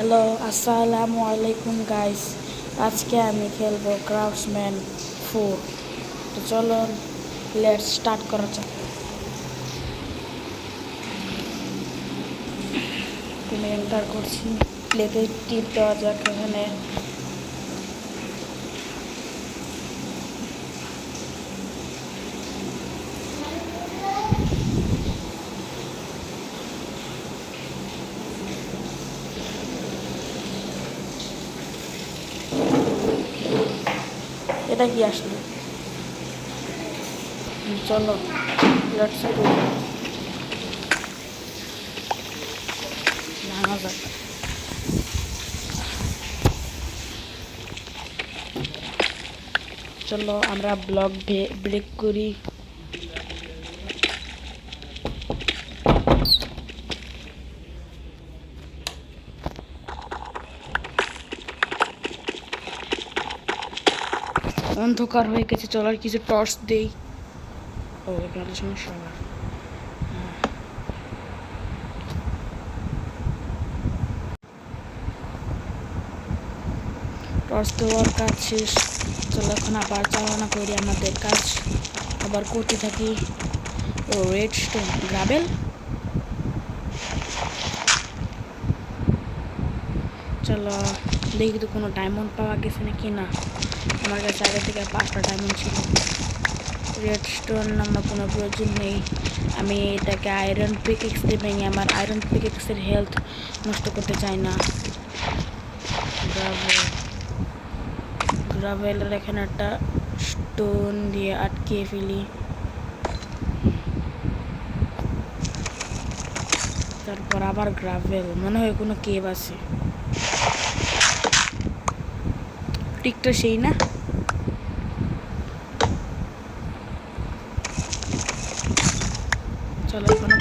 Hello, আসসালামু আলাইকুম guys. আজকে আমি খেলবো ক্রাফটসম্যান 4। তো চলো লেটস স্টার্ট করা যাক। তুমি এন্টার করছি, প্লেতে টিপ দেওয়া যাক। এখানে এটা কি আসলো? চলো লেটস ভাঙা যাক। চলো আমরা ব্লক ব্রেক করি। অন্ধকার হয়ে গেছে, চলার কিছু টর্চ দেই। ও এখানে সমস্যা হবে। টর্চ দেওয়ার কাজ শেষ। চলো এখন আবার চালনা করি আমাদের কাজ, আবার করতে থাকি। ও রেড স্টোন গ্রাবেল। চলো দেখি তো কোনো ডায়মন্ড পাওয়া গেছে নাকি। না, আমার কাছে আগে থেকে 5টা ডায়মন্ড ছিল। রেড স্টোন আমার কোনো প্রয়োজন নেই। আমি এটাকে আয়রন পিকেক্স দিয়ে ভেঙে আমার আয়রন পিকেক্সের হেলথ নষ্ট করতে চাই না। গ্রাভেলের এখানে একটা স্টোন দিয়ে আটকে ফেলি। তারপর আবার গ্রাভেল, মনে হয় কোনো কেভ আছে। টিকটা সেই না। চলো এখানে